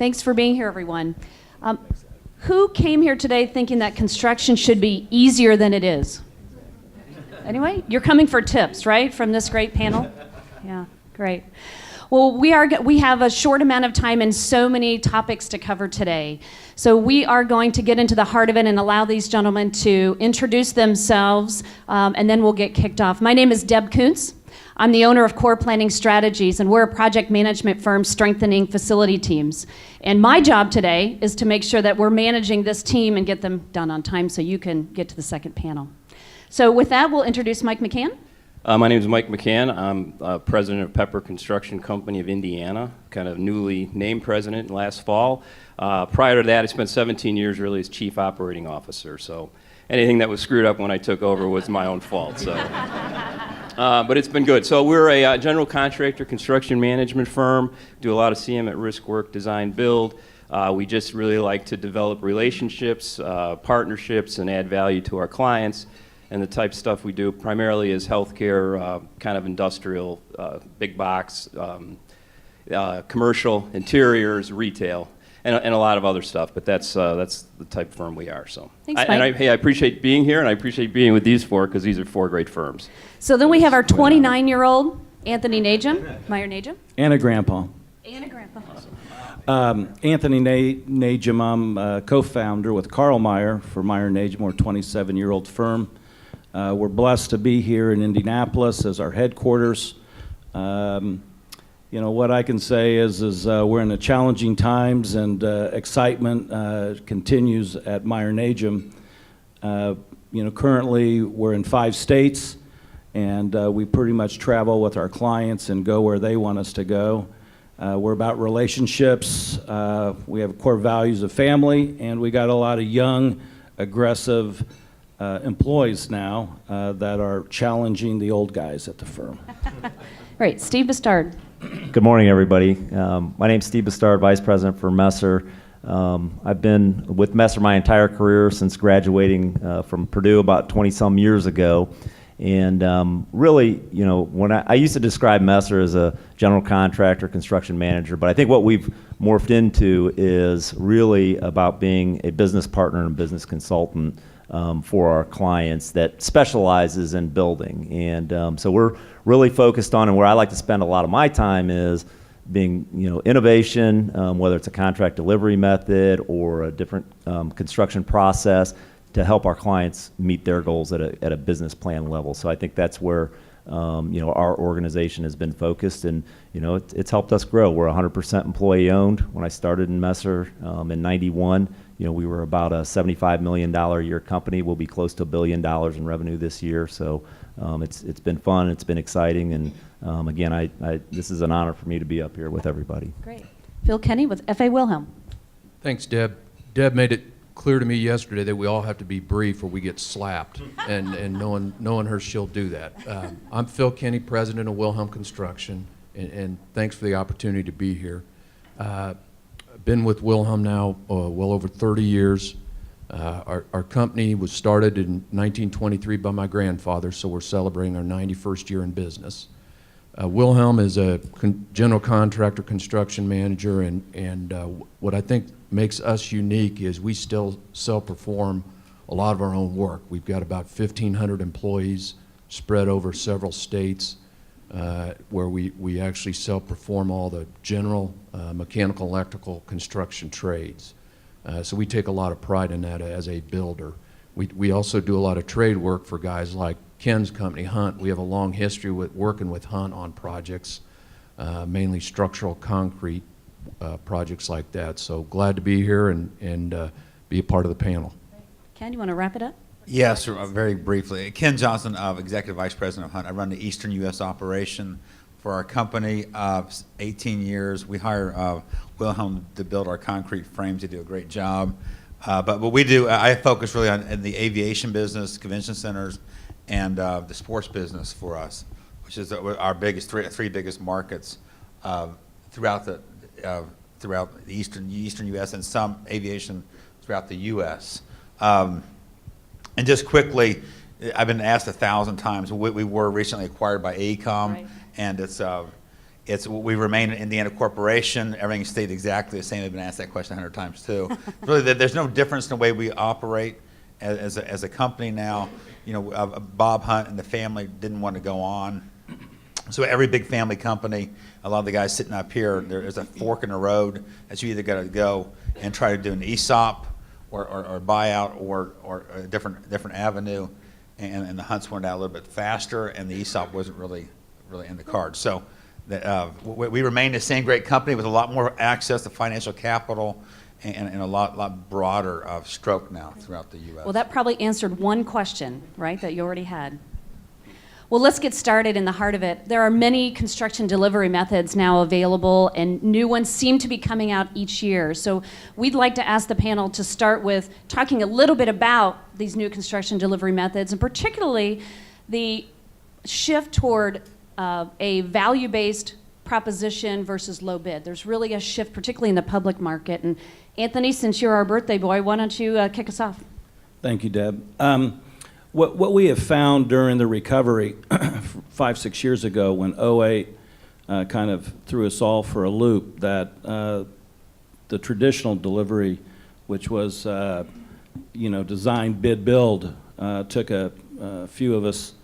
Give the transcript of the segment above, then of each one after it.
Thanks for being here, everyone. Who came here today thinking that construction should be easier than it is? Anyway, you're coming for tips, right, from this great panel? Yeah, great. Well, we have a short amount of time and so many topics to cover today. So we are going to get into the heart of it and allow these gentlemen to introduce themselves, and then we'll get kicked off. My name is Deb Kuntz. I'm the owner of Core Planning Strategies, and we're a project management firm strengthening facility teams. And my job today is to make sure that we're managing this team and get them done on time so you can get to the second panel. So with that, we'll introduce Mike McCann. My name is Mike McCann. I'm president of Pepper Construction Company of Indiana, kind of newly named president last fall. Prior to that, I spent 17 years really as chief operating officer. So anything that was screwed up when I took over was my own fault. So, but it's been good. So we're a general contractor construction management firm, do a lot of CM at risk work, design, build. We just really like to develop relationships, partnerships, and add value to our clients. And the type of stuff we do primarily is healthcare, kind of industrial, big box, commercial, interiors, retail, and a lot of other stuff. But that's the type of firm we are. So, Thanks, Mike. I appreciate being here, and I appreciate being with these four because these are four great firms. So then we have our 29-year-old Anthony Najum, Meyer Najum. And a grandpa. And a grandpa. Anthony Najum, I'm co-founder with Carl Meyer for Meyer Najum. We're a 27-year-old firm. We're blessed to be here in Indianapolis as our headquarters. What I can say is we're in a challenging times, and excitement continues at Meyer Najum. Currently we're in 5 states, and we pretty much travel with our clients and go where they want us to go. We're about relationships. We have core values of family, and we got a lot of young, aggressive employees now that are challenging the old guys at the firm. Great. Steve Bastard. Good morning, everybody. My name's Steve Bastard, Vice President for Messer. I've been with Messer my entire career since graduating from Purdue about 20-some years ago. And really, when I used to describe Messer as a general contractor, construction manager, but I think what we've morphed into is really about being a business partner and a business consultant for our clients that specializes in building. And so we're really focused on, and where I like to spend a lot of my time is being, innovation, whether it's a contract delivery method or a different construction process to help our clients meet their goals at a business plan level. So I think that's where our organization has been focused, and it's helped us grow. We're 100% employee owned. When I started in Messer in '91, we were about a $75 million a year company. We'll be close to $1 billion in revenue this year. So it's been fun. It's been exciting, and again, this is an honor for me to be up here with everybody. Great. Phil Kenny with F.A. Wilhelm. Thanks, Deb. Deb made it clear to me yesterday that we all have to be brief or we get slapped, and knowing her, she'll do that. I'm Phil Kenny, president of Wilhelm Construction, and thanks for the opportunity to be here. I've been with Wilhelm now well over 30 years. Our company was started in 1923 by my grandfather, so we're celebrating our 91st year in business. Wilhelm is a general contractor, construction manager, and what I think makes us unique is we still self-perform a lot of our own work. We've got about 1,500 employees spread over several states where we actually self-perform all the general mechanical, electrical, construction trades. So we take a lot of pride in that as a builder. We also do a lot of trade work for guys like Ken's company, Hunt. We have a long history with working with Hunt on projects, mainly structural concrete projects like that. So glad to be here and be a part of the panel. Ken, you want to wrap it up? Yes, very briefly. Ken Johnson, Executive Vice President of Hunt. I run the Eastern U.S. operation for our company. 18 years. We hire Wilhelm to build our concrete frames. They do a great job. But what we do, I focus really on in the aviation business, convention centers, and the sports business for us, which is our biggest three biggest markets throughout the eastern U.S. and some aviation throughout the U.S. And just quickly, I've been asked 1,000 times. We were recently acquired by AECOM, right. And We remain an Indiana corporation. Everything stayed exactly the same. I've been asked that question 100 times too. Really, there's no difference in the way we operate as a company now. You know, Bob Hunt and the family didn't want to go on. So every big family company, a lot of the guys sitting up here, there is a fork in the road that you either got to go and try to do an ESOP or buyout or a different avenue. And the Hunts went out a little bit faster, and the ESOP wasn't really in the cards. So we remain the same great company with a lot more access to financial capital and a lot broader stroke now throughout the U.S. Well, that probably answered one question, right, that you already had. Well, let's get started in the heart of it. There are many construction delivery methods now available, and new ones seem to be coming out each year. So we'd like to ask the panel to start with talking a little bit about these new construction delivery methods, and particularly the shift toward a value-based proposition versus low bid. There's really a shift, particularly in the public market. And Anthony, since you're our birthday boy, why don't you kick us off? Thank you, Deb. What we have found during the recovery 5-6 years ago when '08 kind of threw us all for a loop, that the traditional delivery, which was design, bid, build, took a few of us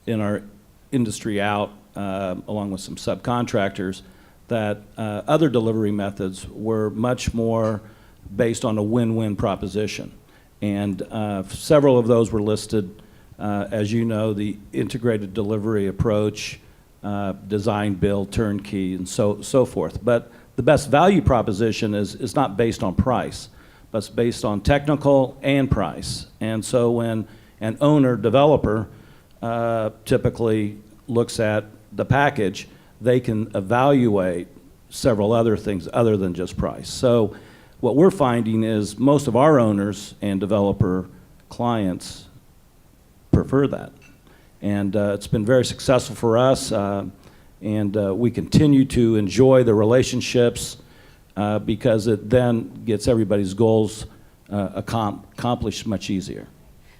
in our industry out, along with some subcontractors, that other delivery methods were much more based on a win-win proposition. And several of those were listed, as you know, the integrated delivery approach, design, build, turnkey, and so forth. But the best value proposition is not based on price, but it's based on technical and price. And so when an owner, developer, typically looks at the package, they can evaluate several other things other than just price. So what we're finding is most of our owners and developer clients prefer that. And it's been very successful for us, and we continue to enjoy the relationships because it then gets everybody's goals accomplished much easier.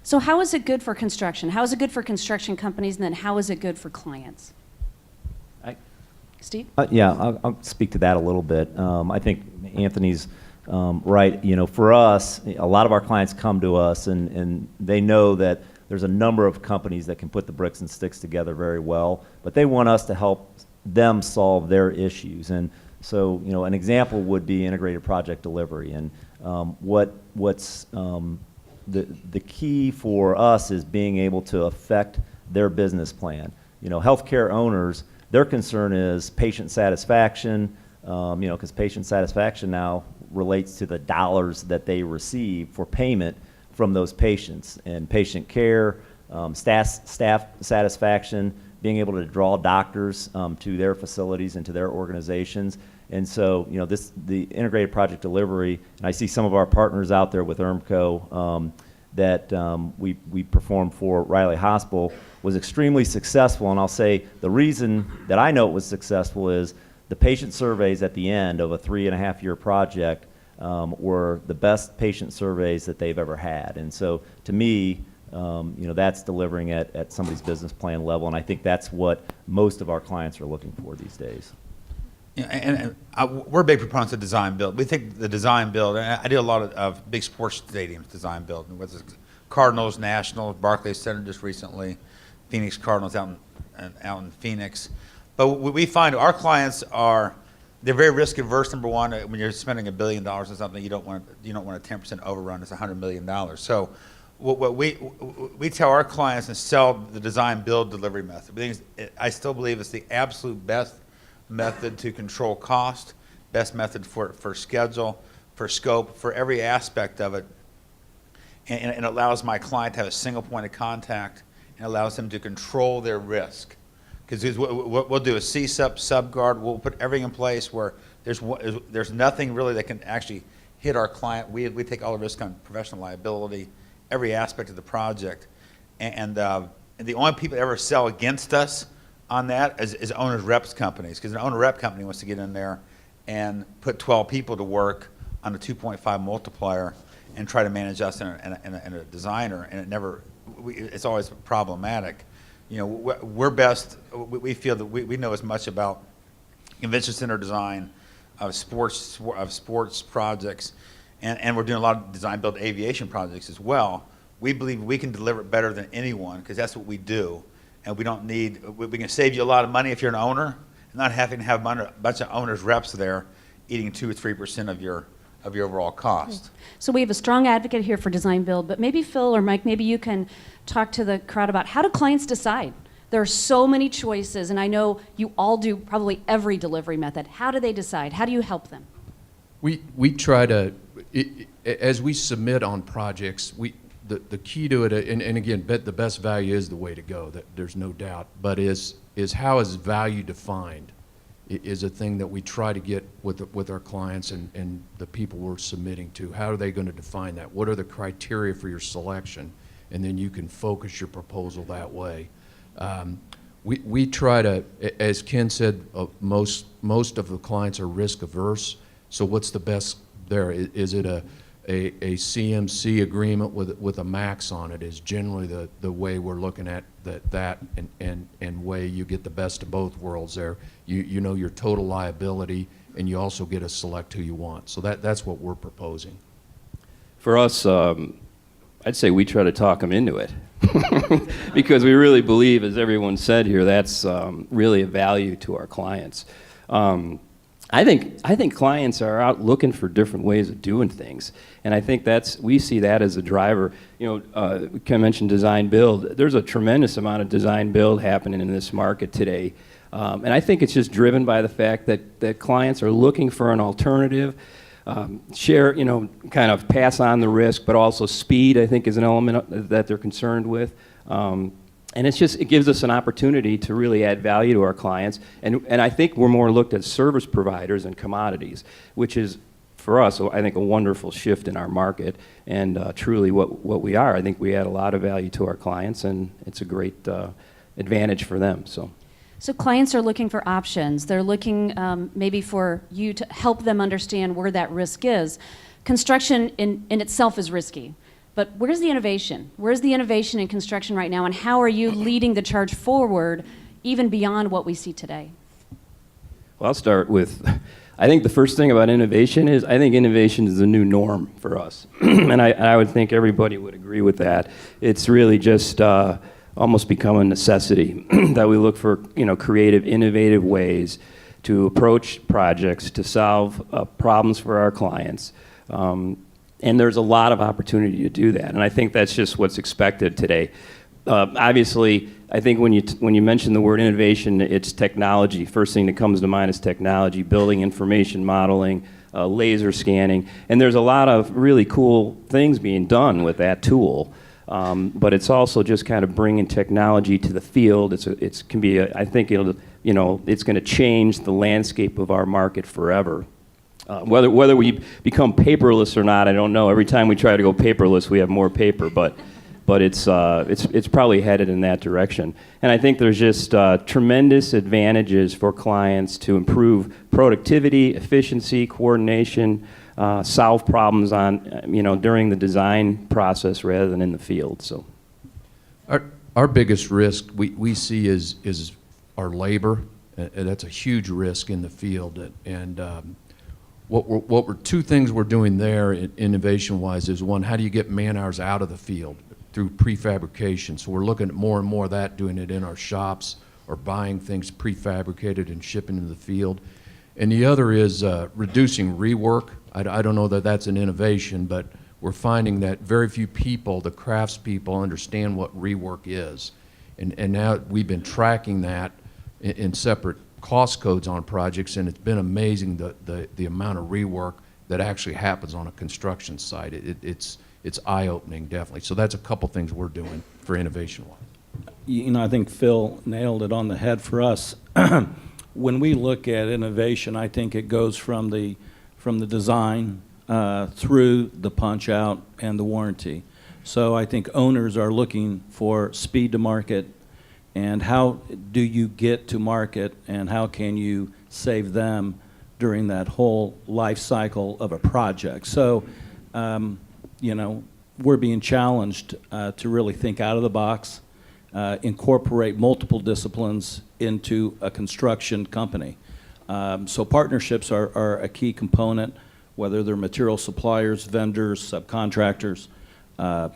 So how is it good for construction? How is it good for construction companies, and then how is it good for clients? Steve? Yeah, I'll speak to that a little bit. I think Anthony's right. You know, for us, a lot of our clients come to us and they know that there's a number of companies that can put the bricks and sticks together very well, but they want us to help them solve their issues. And so, you know, an example would be integrated project delivery. And what's the key for us is being able to affect their business plan. You know, healthcare owners, their concern is patient satisfaction, because patient satisfaction now relates to the dollars that they receive for payment from those patients, and patient care, staff satisfaction, being able to draw doctors to their facilities and to their organizations. And so, you know, the integrated project delivery, and I see some of our partners out there with ERMCO that we performed for Riley Hospital was extremely successful. And I'll say the reason that I know it was successful is the patient surveys at the end of a 3.5-year project were the best patient surveys that they've ever had. And so to me, that's delivering at somebody's business plan level. And I think that's what most of our clients are looking for these days. Yeah, and we're big proponents of design build. We think the design build, and I do a lot of big sports stadiums design build, whether it's Cardinals, Nationals, Barclays Center just recently, Phoenix Cardinals out in Phoenix. But we find our clients they're very risk averse. Number one, when you're spending $1 billion on something, you don't want a 10% overrun. It's $100 million. So what we tell our clients and sell the design build delivery method. I still believe it's the absolute best method to control cost, best method for schedule, for scope, for every aspect of it, and it allows my client to have a single point of contact and allows them to control their risk. Because we'll do a CSUP, SubGuard, we'll put everything in place where there's nothing really that can actually hit our client. We take all the risk on professional liability, every aspect of the project, and the only people that ever sell against us on that is owners reps companies, because an owner rep company wants to get in there and put 12 people to work on a 2.5 multiplier and try to manage us and a designer, and it's always problematic. You know, we're best. We feel that we know as much about convention center design, of sports projects, and we're doing a lot of design build aviation projects as well. We believe we can deliver it better than anyone because that's what we do, and we don't need. We can save you a lot of money if you're an owner, and not having to have a bunch of owners reps there eating 2 or 3% of your overall cost. So we have a strong advocate here for design build, but maybe Phil or Mike, maybe you can talk to the crowd about how do clients decide? There are so many choices, and I know you all do probably every delivery method. How do they decide? How do you help them? We try to, as we submit on projects, the key to it, and again, the best value is the way to go, there's no doubt, but is how is value defined is a thing that we try to get with our clients and the people we're submitting to. How are they going to define that? What are the criteria for your selection? And then you can focus your proposal that way. We try to, as Ken said, most of the clients are risk averse. So what's the best there? Is it a CMC agreement with a max on it? Is generally the way we're looking at that and way you get the best of both worlds there. You know your total liability, and you also get to select who you want. So that's what we're proposing. For us, I'd say we try to talk them into it because we really believe, as everyone said here, that's really a value to our clients. I think clients are out looking for different ways of doing things, and I think we see that as a driver. You know, Ken mentioned design build. There's a tremendous amount of design build happening in this market today, and I think it's just driven by the fact that clients are looking for an alternative. Share, kind of pass on the risk, but also speed, I think, is an element that they're concerned with. And it gives us an opportunity to really add value to our clients. And I think we're more looked at service providers and commodities, which is, for us, I think, a wonderful shift in our market and truly what we are. I think we add a lot of value to our clients, and it's a great advantage for them. So clients are looking for options. They're looking maybe for you to help them understand where that risk is. Construction in itself is risky, but where's the innovation? Where's the innovation in construction right now, and how are you leading the charge forward even beyond what we see today? Well, I'll start with, I think the first thing about innovation is, I think innovation is the new norm for us. And I would think everybody would agree with that. It's really just almost become a necessity that we look for, creative, innovative ways to approach projects, to solve problems for our clients. And there's a lot of opportunity to do that. And I think that's just what's expected today. Obviously, I think when you mention the word innovation, it's technology. First thing that comes to mind is technology, building information modeling, laser scanning. And there's a lot of really cool things being done with that tool. But it's also just kind of bringing technology to the field. It's going to change the landscape of our market forever. Whether we become paperless or not, I don't know. Every time we try to go paperless, we have more paper, but it's probably headed in that direction. And I think there's just tremendous advantages for clients to improve productivity, efficiency, coordination, solve problems during the design process rather than in the field. So, our biggest risk we see is our labor. That's a huge risk in the field, and two things we're doing there innovation-wise is, one, how do you get man-hours out of the field through prefabrication? So we're looking at more and more of that, doing it in our shops or buying things prefabricated and shipping to the field. And the other is reducing rework. I don't know that that's an innovation, but we're finding that very few people, the craftspeople, understand what rework is. And now we've been tracking that in separate cost codes on projects, and it's been amazing the amount of rework that actually happens on a construction site. It's eye-opening, definitely. So that's a couple things we're doing for innovation-wise. I think Phil nailed it on the head for us. When we look at innovation, I think it goes from the design through the punch-out and the warranty. So I think owners are looking for speed to market, and how do you get to market, and how can you save them during that whole life cycle of a project. So, we're being challenged to really think out of the box, incorporate multiple disciplines into a construction company. So partnerships are a key component, whether they're material suppliers, vendors, subcontractors.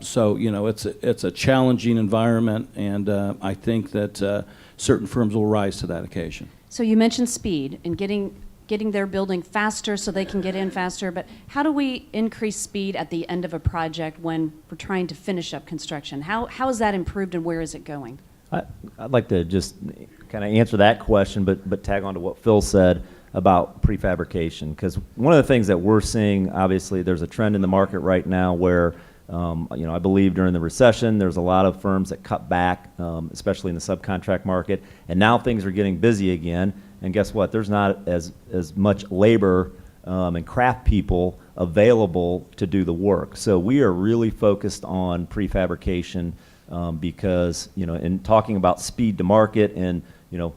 So, you know, it's a challenging environment, and I think that certain firms will rise to that occasion. So you mentioned speed and getting their building faster so they can get in faster, but how do we increase speed at the end of a project when we're trying to finish up construction? How is that improved and where is it going? I'd like to just kind of answer that question, but tag on to what Phil said about prefabrication, because one of the things that we're seeing, obviously, there's a trend in the market right now where, you know, I believe during the recession, there's a lot of firms that cut back, especially in the subcontract market, and now things are getting busy again, and guess what? There's not as much labor and craft people available to do the work. So we are really focused on prefabrication because, you know, in talking about speed to market, and, you know,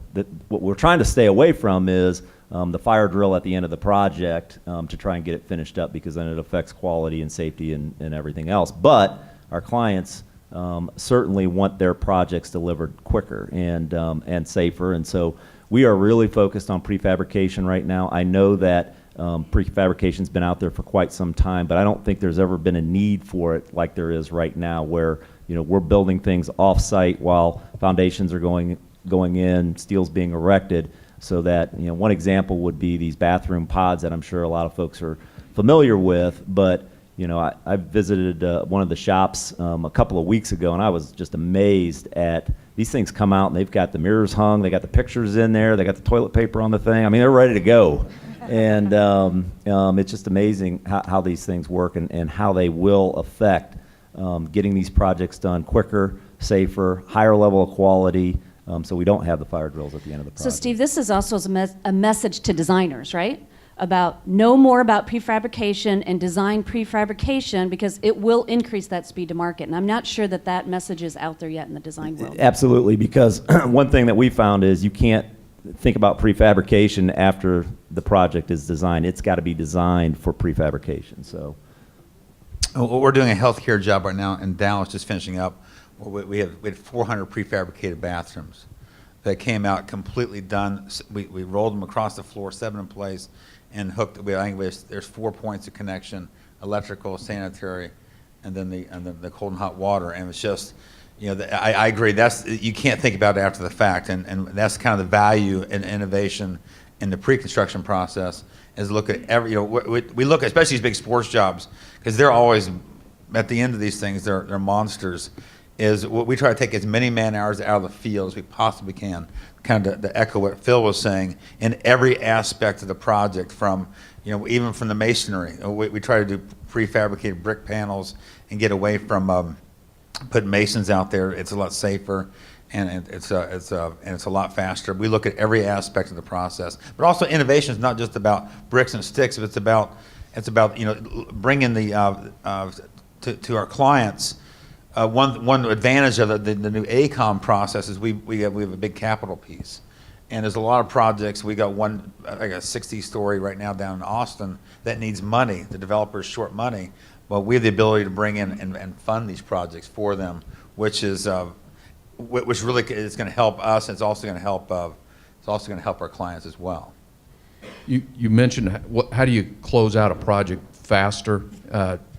what we're trying to stay away from is the fire drill at the end of the project to try and get it finished up, because then it affects quality and safety and everything else. But our clients certainly want their projects delivered quicker and safer, and so we are really focused on prefabrication right now. I know that prefabrication's been out there for quite some time, but I don't think there's ever been a need for it like there is right now, where, you know, we're building things off-site while foundations are going in, steel's being erected, so that, you know, one example would be these bathroom pods that I'm sure a lot of folks are familiar with. But, you know, I visited one of the shops a couple of weeks ago, and I was just amazed at these things come out, and they've got the mirrors hung, they got the pictures in there, they got the toilet paper on the thing. I mean, they're ready to go. And it's just amazing how these things work and how they will affect getting these projects done quicker, safer, higher level of quality, so we don't have the fire drills at the end of the project. So Steve, this is also a message to designers, right? About know more about prefabrication and design prefabrication, because it will increase that speed to market. And I'm not sure that that message is out there yet in the design world. Absolutely, because one thing that we found is you can't think about prefabrication after the project is designed. It's got to be designed for prefabrication. So We're doing a healthcare job right now in Dallas, just finishing up. We had 400 prefabricated bathrooms that came out completely done. We rolled them across the floor, 7 in place, and hooked. I think there's 4 points of connection: electrical, sanitary, and then the cold and hot water. And it's just, you know, I agree. You can't think about it after the fact, and that's kind of the value and innovation in the pre-construction process. Is look at every, you know, we look at, especially these big sports jobs, because they're always at the end of these things. They're monsters. Is we try to take as many man hours out of the field as we possibly can, kind of to echo what Phil was saying, in every aspect of the project, from, you know, even from the masonry. We try to do prefabricated brick panels and get away from putting masons out there. It's a lot safer, and it's a lot faster. We look at every aspect of the process, but also innovation is not just about bricks and sticks. But it's about you know, bringing the to our clients. One advantage of the new AECOM process is we have a big capital piece, and there's a lot of projects. We got one, like a 60-story right now down in Austin that needs money. The developer's short money, but we have the ability to bring in and fund these projects for them, which really is going to help us. It's also going to help. It's also going to help our clients as well. You mentioned how do you close out a project faster?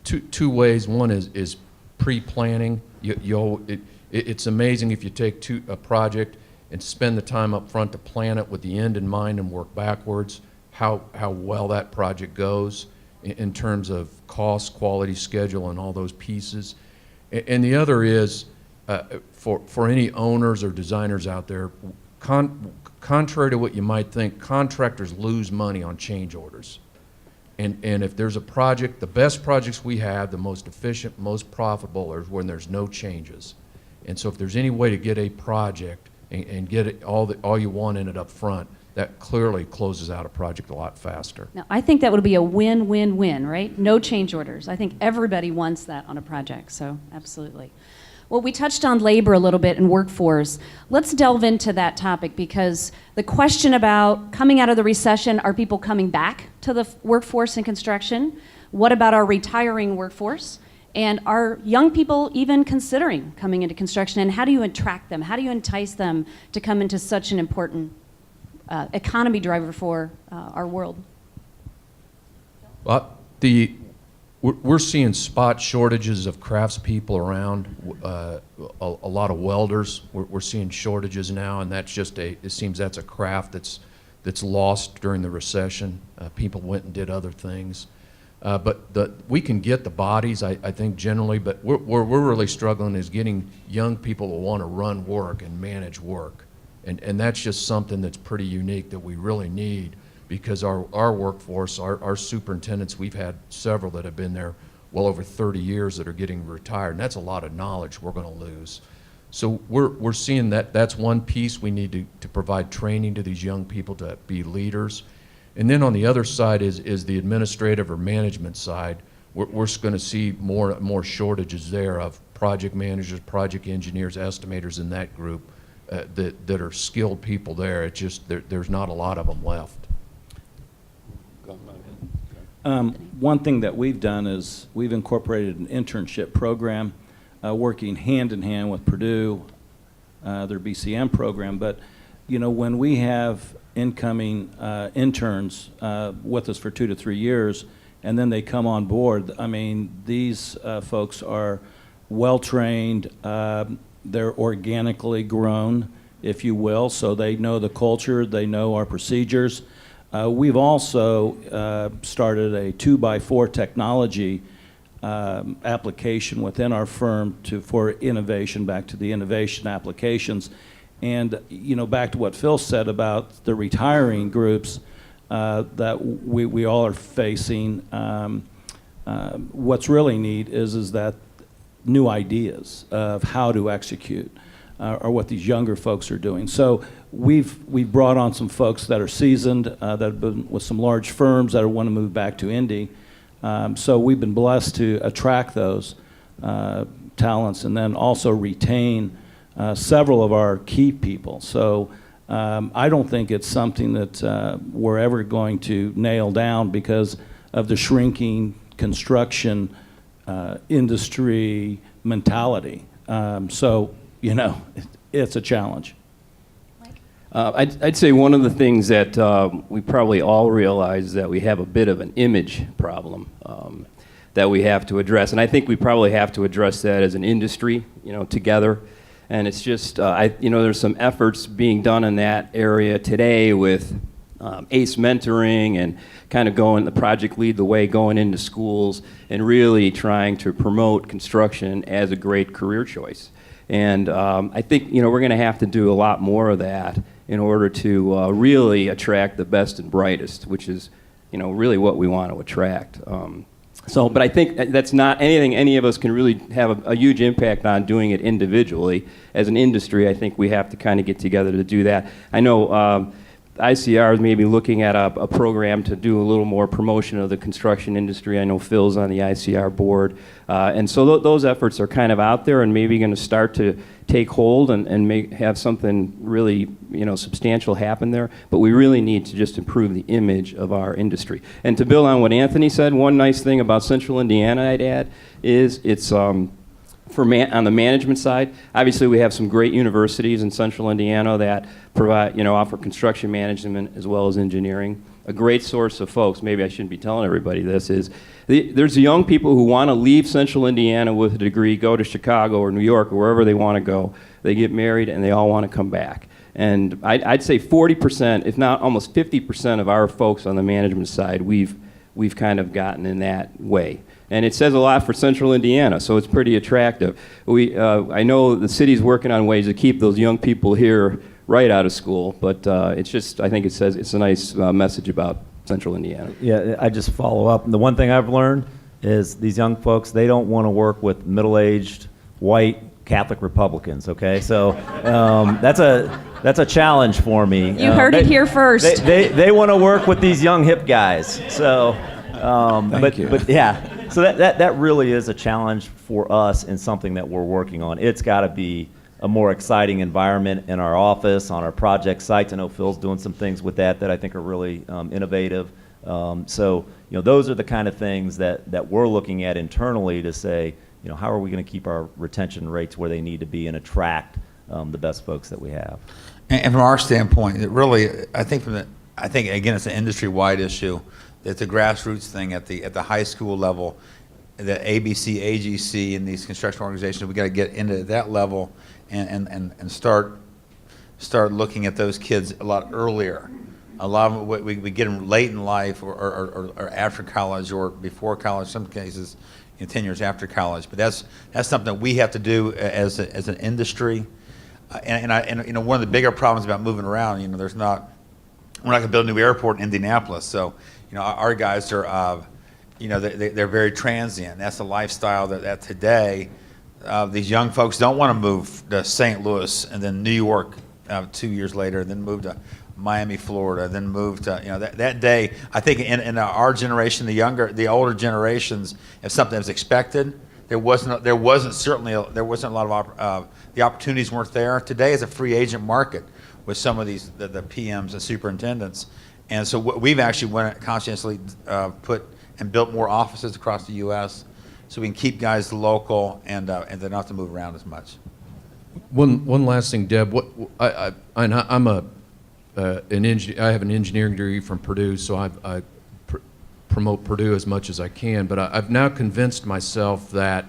Two ways. One is pre-planning. It's amazing if you take a project and spend the time up front to plan it with the end in mind and work backwards, how well that project goes in terms of cost, quality, schedule, and all those pieces. And the other is, for any owners or designers out there, contrary to what you might think, contractors lose money on change orders. And if there's a project, the best projects we have, the most efficient, most profitable, are when there's no changes. And so if there's any way to get a project and get it all you want in it up front, that clearly closes out a project a lot faster. Now, I think that would be a win-win-win, right? No change orders. I think everybody wants that on a project, so absolutely. Well, we touched on labor a little bit and workforce. Let's delve into that topic, because the question about coming out of the recession, are people coming back to the workforce in construction? What about our retiring workforce? And are young people even considering coming into construction? And how do you attract them? How do you entice them to come into such an important economy driver for our world. Well, we're seeing spot shortages of craftspeople around, a lot of welders. We're seeing shortages now, and that's just it seems that's a craft that's lost during the recession. People went and did other things. But we can get the bodies, I think, generally, but where we're really struggling is getting young people to want to run work and manage work. And that's just something that's pretty unique that we really need, because our workforce, our superintendents, we've had several that have been there well over 30 years that are getting retired, and that's a lot of knowledge we're going to lose. So we're seeing that's one piece. We need to provide training to these young people to be leaders. And then on the other side is the administrative or management side. We're going to see more shortages there of project managers, project engineers, estimators in that group that are skilled people there. It's just there's not a lot of them left. One thing that we've done is we've incorporated an internship program, working hand in hand with Purdue, their BCM program. But when we have incoming interns with us for 2 to 3 years, and then they come on board, I mean, these folks are well-trained. They're organically grown, if you will, so they know the culture, they know our procedures. We've also started a 2x4 technology application within our firm for innovation, back to the innovation applications. And back to what Phil said about the retiring groups that we all are facing, what's really neat is that new ideas of how to execute are what these younger folks are doing. So we've brought on some folks that are seasoned, that have been with some large firms that want to move back to Indy. So we've been blessed to attract those talents and then also retain several of our key people. So I don't think it's something that we're ever going to nail down because of the shrinking construction industry mentality. So, it's a challenge. I'd say one of the things that we probably all realize is that we have a bit of an image problem that we have to address. And I think we probably have to address that as an industry, together. And it's just, there's some efforts being done in that area today with ACE mentoring and kind of going the Project Lead the Way, going into schools and really trying to promote construction as a great career choice. And I think, we're going to have to do a lot more of that in order to really attract the best and brightest, which is, really what we want to attract. But I think that's not anything any of us can really have a huge impact on doing it individually. As an industry, I think we have to kind of get together to do that. I know ICR is maybe looking at a program to do a little more promotion of the construction industry. I know Phil's on the ICR board. And so those efforts are kind of out there and maybe going to start to take hold and have something really substantial happen there. But we really need to just improve the image of our industry. And to build on what Anthony said, one nice thing about Central Indiana, I'd add, is it's on the management side. Obviously, we have some great universities in Central Indiana that provide, offer construction management as well as engineering. A great source of folks, maybe I shouldn't be telling everybody this, is there's young people who want to leave Central Indiana with a degree, go to Chicago or New York or wherever they want to go. They get married and they all want to come back. And I'd say 40%, if not almost 50% of our folks on the management side, we've kind of gotten in that way. And it says a lot for Central Indiana, so it's pretty attractive. I know the city's working on ways to keep those young people here right out of school, but it's just, I think it's a nice message about Central Indiana. Yeah, I just follow up. The one thing I've learned is these young folks, they don't want to work with middle-aged, white, Catholic Republicans, okay? So that's a challenge for me. You heard it here first. They want to work with these young, hip guys. So, but yeah. So that really is a challenge for us and something that we're working on. It's got to be a more exciting environment in our office, on our project sites. I know Phil's doing some things with that I think are really innovative. So those are the kind of things that we're looking at internally to say, how are we going to keep our retention rates where they need to be and attract the best folks that we have. And from our standpoint, it really, I think again, it's an industry-wide issue. It's a grassroots thing at the high school level. The ABC, AGC, and these construction organizations, we got to get into that level and start looking at those kids a lot earlier. A lot of it, we get them late in life or after college or before college. Some cases, 10 years after college. But that's something that we have to do as an industry. And you know, one of the bigger problems about moving around, you know, we're not going to build a new airport in Indianapolis. So, you know, our guys are, you know, they're very transient. That's the lifestyle that today these young folks don't want to move to St. Louis and then New York 2 years later, then move to Miami, Florida, then move to, you know, that day. I think in our generation, the older generations, if something was expected, there wasn't a lot of the opportunities weren't there. Today is a free agent market with some of these the PMs and superintendents, and so we've actually went conscientiously put and built more offices across the U.S. so we can keep guys local and they don't have to move around as much. One last thing, Deb. I'm an engineer. I have an engineering degree from Purdue, so I promote Purdue as much as I can. But I've now convinced myself that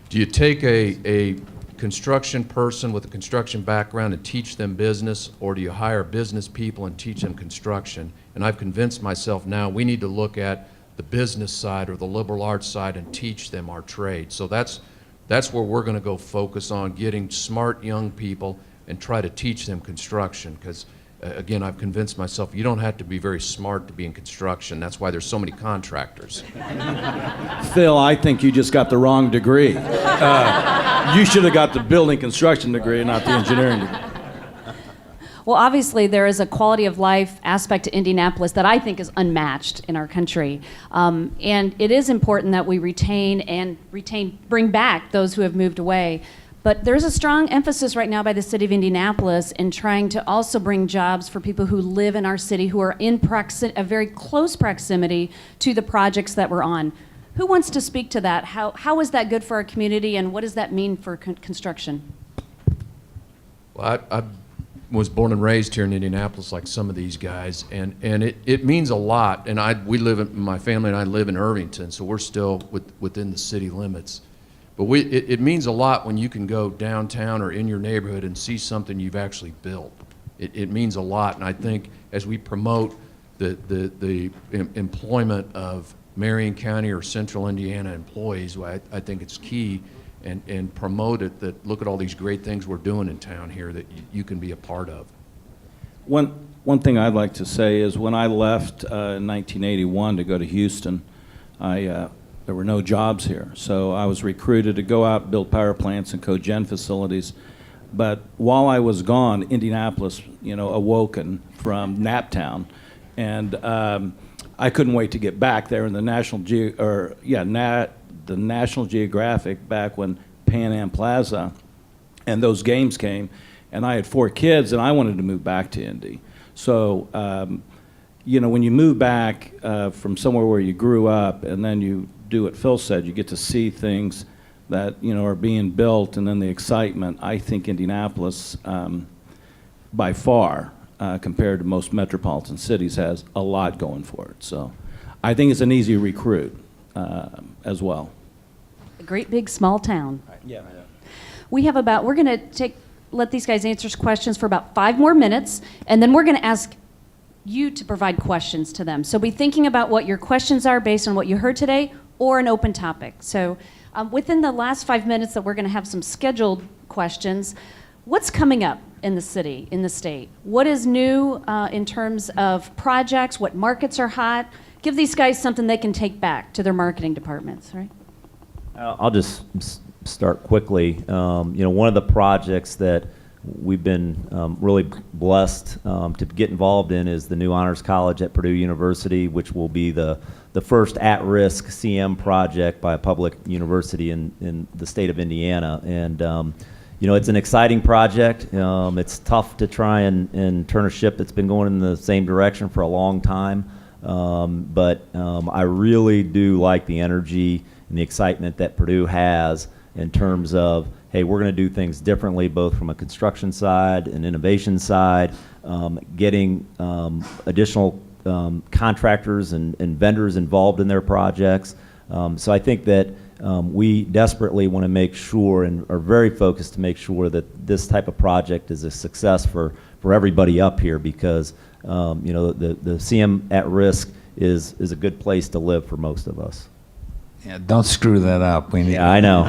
do you take a construction person with a construction background and teach them business, or do you hire business people and teach them construction? And I've convinced myself now we need to look at the business side or the liberal arts side and teach them our trade. So that's where we're going to go focus on, getting smart young people and try to teach them construction, because again, I've convinced myself you don't have to be very smart to be in construction. That's why there's so many contractors. Phil, I think you just got the wrong degree. You should have got the building construction degree, not the engineering degree. Well, obviously, there is a quality of life aspect to Indianapolis that I think is unmatched in our country. And it is important that we bring back those who have moved away. But there's a strong emphasis right now by the city of Indianapolis in trying to also bring jobs for people who live in our city, who are in a very close proximity to the projects that we're on. Who wants to speak to that? How is that good for our community, and what does that mean for construction? Well, I was born and raised here in Indianapolis, like some of these guys, and it means a lot. And my family and I live in Irvington, so we're still within the city limits. But it means a lot when you can go downtown or in your neighborhood and see something you've actually built. It means a lot, and I think as we promote the employment of Marion County or Central Indiana employees, I think it's key, and promote it, that look at all these great things we're doing in town here that you can be a part of. One thing I'd like to say is when I left in 1981 to go to Houston, there were no jobs here. So I was recruited to go out and build power plants and cogen facilities. But while I was gone, Indianapolis, awoken from Naptown. And I couldn't wait to get back there in the National Geographic back when Pan Am Plaza and those games came. And I had 4 kids, and I wanted to move back to Indy. So, when you move back from somewhere where you grew up, and then you do what Phil said, you get to see things that are being built, and then the excitement. I think Indianapolis, by far, compared to most metropolitan cities, has a lot going for it. So I think it's an easy recruit as well. A great big small town. Yeah. We're going to let these guys answer questions for about 5 more minutes, and then we're going to ask you to provide questions to them. So be thinking about what your questions are based on what you heard today, or an open topic. So within the last 5 minutes that we're going to have some scheduled questions, what's coming up in the city, in the state? What is new in terms of projects? What markets are hot? Give these guys something they can take back to their marketing departments, right? I'll just start quickly. One of the projects that we've been really blessed to get involved in is the new Honors College at Purdue University, which will be the first at-risk CM project by a public university in the state of Indiana. And it's an exciting project. It's tough to try and turn a ship that's been going in the same direction for a long time. But I really do like the energy and the excitement that Purdue has in terms of hey, we're going to do things differently, both from a construction side and innovation side, getting additional contractors and vendors involved in their projects. So I think that we desperately want to make sure and are very focused to make sure that this type of project is a success for everybody up here, because you know, the CM at risk is a good place to live for most of us. Yeah, don't screw that up. We need. Yeah, I know.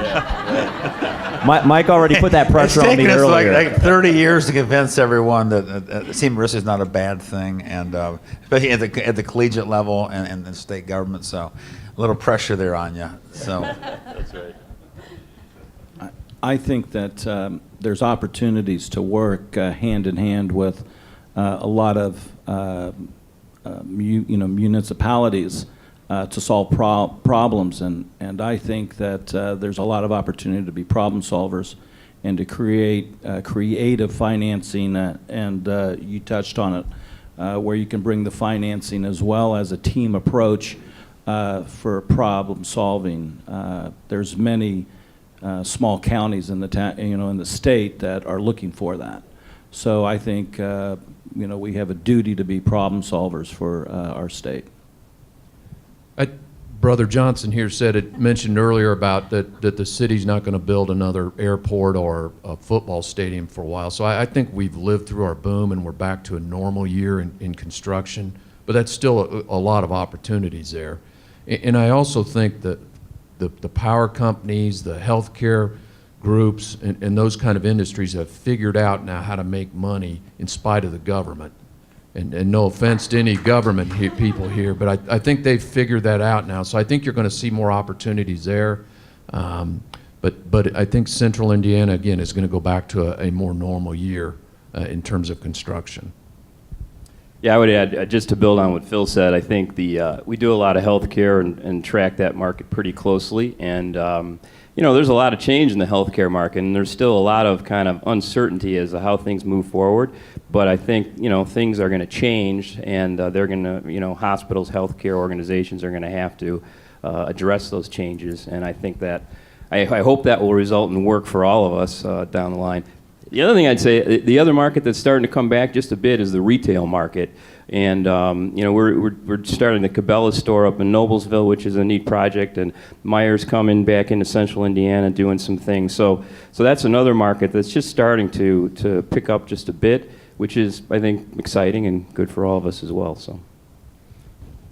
Mike already put that pressure on me It's taken us earlier. like 30 years to convince everyone that CM risk is not a bad thing, and especially at the collegiate level and the state government. So, a little pressure there on you. So, That's right. I think that there's opportunities to work hand in hand with a lot of municipalities to solve problems, and I think that there's a lot of opportunity to be problem solvers and to create creative financing, and you touched on it, where you can bring the financing as well as a team approach for problem solving. There's many small counties in the in the state that are looking for that. So I think we have a duty to be problem solvers for our state. Brother Johnson here mentioned earlier about that the city's not going to build another airport or a football stadium for a while. So I think we've lived through our boom and we're back to a normal year in construction, but that's still a lot of opportunities there. And I also think that the power companies, the healthcare groups, and those kind of industries have figured out now how to make money in spite of the government. And no offense to any government people here, but I think they've figured that out now. So I think you're going to see more opportunities there. But I think Central Indiana, again, is going to go back to a more normal year in terms of construction. Yeah, I would add, just to build on what Phil said, I think we do a lot of healthcare and track that market pretty closely. And, there's a lot of change in the healthcare market, and there's still a lot of kind of uncertainty as to how things move forward. But I think, things are going to change, and they're going to, hospitals, healthcare organizations are going to have to address those changes. And I think that, I hope that will result in work for all of us down the line. The other thing I'd say, the other market that's starting to come back just a bit is the retail market. And, we're starting the Cabela's store up in Noblesville, which is a neat project, and Meyer's coming back into Central Indiana doing some things. So that's another market that's just starting to pick up just a bit, which is, I think, exciting and good for all of us as well. So.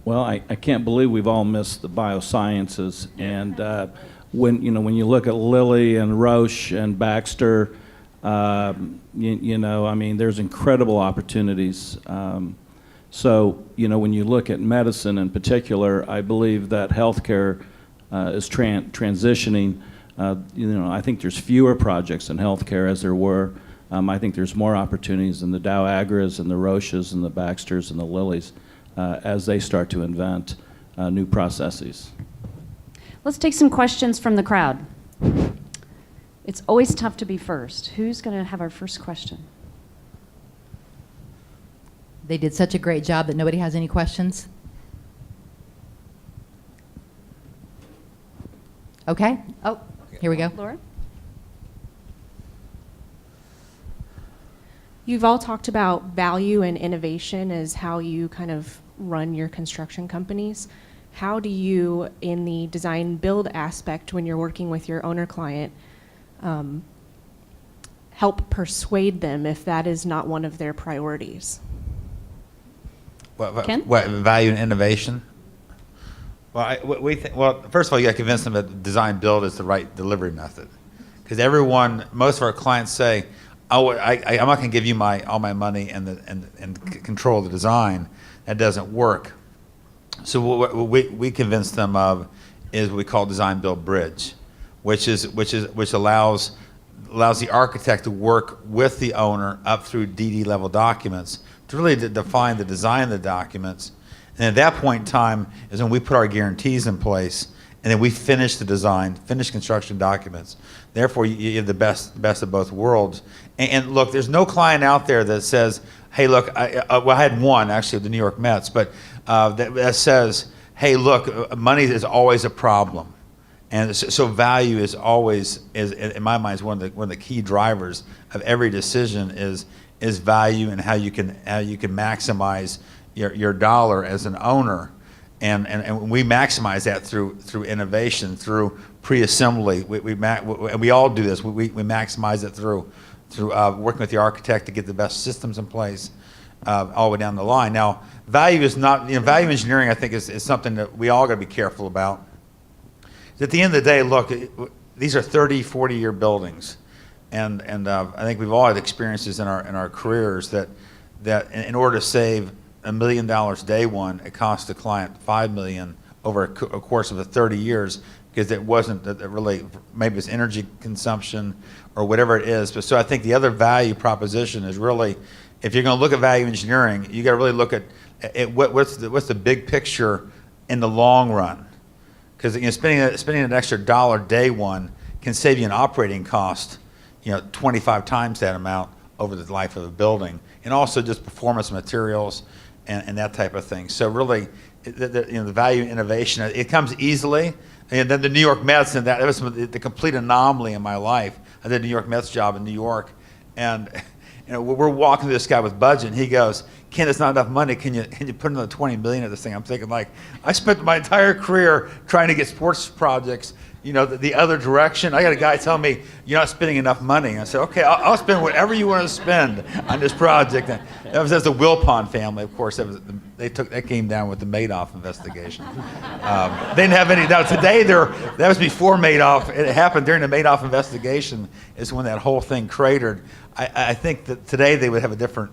Well, I can't believe we've all missed the biosciences, and when you look at Lilly and Roche and Baxter, there's incredible opportunities. So, when you look at medicine in particular, I believe that healthcare is transitioning. I think there's fewer projects in healthcare as there were. I think there's more opportunities in the Dow Agras and the Roches and the Baxters and the Lillys as they start to invent new processes. Let's take some questions from the crowd. It's always tough to be first. Who's going to have our first question? They did such a great job that nobody has any questions. Okay. Oh, here we go. Laura? You've all talked about value and innovation as how you kind of run your construction companies. How do you, in the design build aspect, when you're working with your owner client, help persuade them if that is not one of their priorities? Ken? What value and innovation? Well, first of all, you got to convince them that design build is the right delivery method, because most of our clients say, "Oh, I'm not going to give you all my money and control the design. That doesn't work." So what we convince them of is what we call design build bridge, which allows the architect to work with the owner up through DD level documents to really define the design of the documents. And at that point in time is when we put our guarantees in place, and then we finish the design, finish construction documents. Therefore, you have the best of both worlds. And look, there's no client out there that says, "Hey, look," I had one actually with the New York Mets, but that says, "Hey, look, money is always a problem, And so value is always, in my mind, is one of the key drivers of every decision is value and how you can maximize your dollar as an owner. And we maximize that through innovation, through pre-assembly. We all do this. We maximize it through working with the architect to get the best systems in place, all the way down the line. Now, value is not, value engineering, I think, is something that we all got to be careful about. At the end of the day, look, these are 30, 40-year buildings, and I think we've all had experiences in our careers that in order to save $1 million day one, it cost the client $5 million over a course of 30 years, because it wasn't really, maybe it's energy consumption or whatever it is. But so I think the other value proposition is really, if you're going to look at value engineering, you got to really look at what's the big picture in the long run. Because spending an extra dollar day one can save you an operating cost, 25 times that amount over the life of a building, and also just performance materials and that type of thing. So really, the value innovation, it comes easily. And then the New York Mets, and that was the complete anomaly in my life. I did a New York Mets job in New York, and we're walking to this guy with budget, and he goes, "Ken, it's not enough money. Can you put another $20 million of this thing?" I'm thinking, like, I spent my entire career trying to get sports projects, the other direction. I got a guy telling me, "You're not spending enough money." And I said, "Okay, I'll spend whatever you want to spend on this project." And that was the Wilpon family, of course. That came down with the Madoff investigation. They didn't have any. Now today, that was before Madoff. It happened during the Madoff investigation. Is when that whole thing cratered. I think that today they would have a different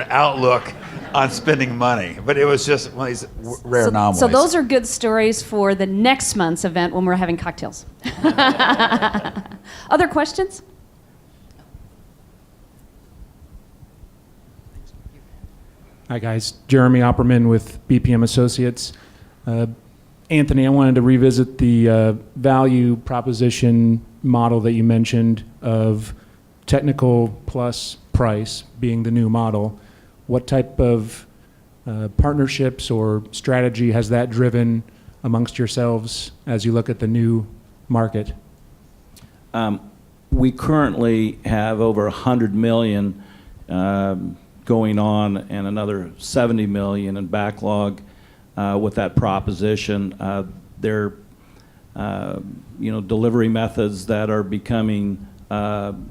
outlook on spending money, but it was just one of these rare anomalies. So those are good stories for the next month's event when we're having cocktails. Other questions? Hi guys, Jeremy Opperman with BPM Associates. Anthony, I wanted to revisit the value proposition model that you mentioned of technical plus price being the new model. What type of partnerships or strategy has that driven amongst yourselves as you look at the new market? We currently have over $100 million going on and another $70 million in backlog with that proposition. They're delivery methods that are becoming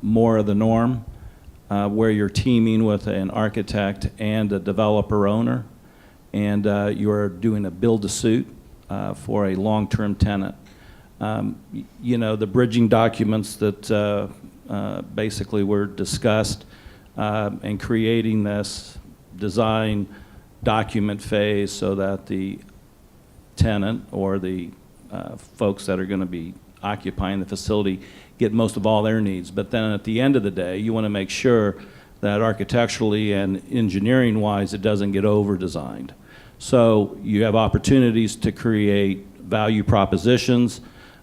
more of the norm, where you're teaming with an architect and a developer owner, and you're doing a build-to-suit for a long-term tenant. The bridging documents that basically were discussed and creating this design document phase so that the tenant or the folks that are going to be occupying the facility get most of all their needs. But then at the end of the day, you want to make sure that architecturally and engineering-wise, it doesn't get over-designed. So you have opportunities to create value propositions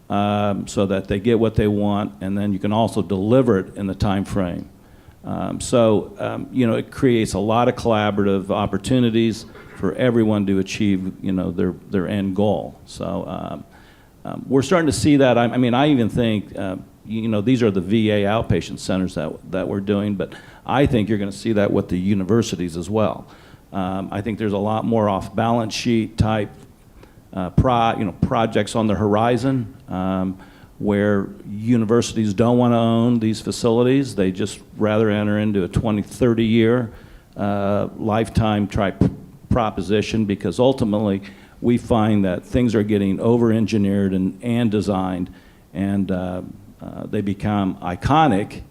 so that they get what they want, and then you can also deliver it in the time frame. It creates a lot of collaborative opportunities for everyone to achieve, their end goal. So we're starting to see that. I even think, these are the VA outpatient centers that we're doing, but I think you're going to see that with the universities as well. I think there's a lot more off-balance sheet type projects on the horizon where universities don't want to own these facilities. They just rather enter into a 20, 30-year lifetime type proposition, because ultimately we find that things are getting over-engineered and designed, and they become iconic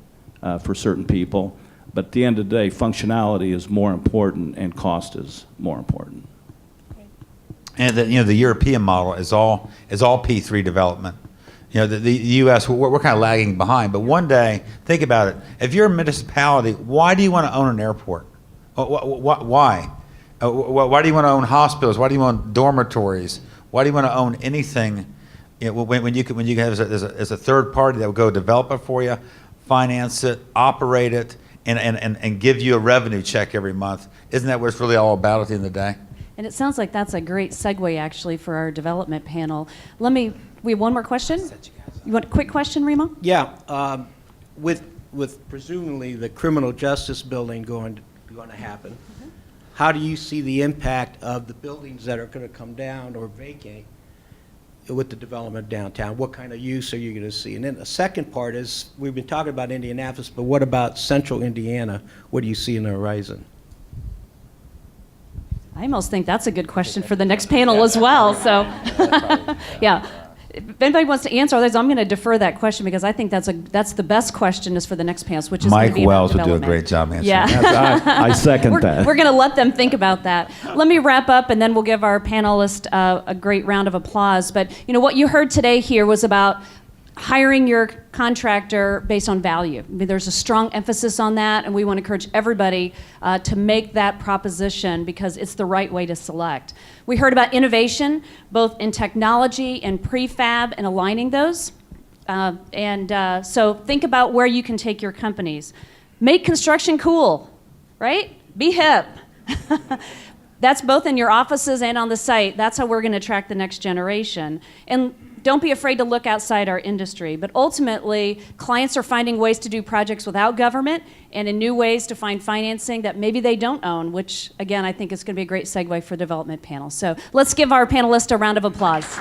for certain people, but at the end of the day, functionality is more important and cost is more important. And the European model is all P3 development. The U.S., we're kind of lagging behind. But one day, think about it. If you're a municipality, why do you want to own an airport? Why? Why do you want to own hospitals? Why do you want dormitories? Why do you want to own anything? When you have as a third party that will go develop it for you, finance it, operate it, and give you a revenue check every month. Isn't that what it's really all about at the end of the day? And it sounds like that's a great segue, actually, for our development panel. Let me We have one more question? You want a quick question, Remo? Yeah, with presumably the criminal justice building going to happen, how do you see the impact of the buildings that are going to come down or vacate with the development downtown? What kind of use are you going to see? And then the second part is, we've been talking about Indianapolis, but what about central Indiana? What do you see in the horizon? I almost think that's a good question for the next panel as well, so. Yeah. If anybody wants to answer, otherwise I'm going to defer that question because I think that's the best question is for the next panel, which is going to Mike be about Wells would do a development. great job answering. Yeah. I second We're that. going to let them think about that. Let me wrap up, and then we'll give our panelists a great round of applause. But what you heard today here was about hiring your contractor based on value. I mean, there's a strong emphasis on that, and we want to encourage everybody to make that proposition because it's the right way to select. We heard about innovation, both in technology and prefab, and aligning those. So think about where you can take your companies. Make construction cool, right? Be hip. That's both in your offices and on the site. That's how we're going to attract the next generation. And don't be afraid to look outside our industry. But ultimately, clients are finding ways to do projects without government and in new ways to find financing that maybe they don't own, which, again, I think is going to be a great segue for the development panel. So let's give our panelists a round of applause.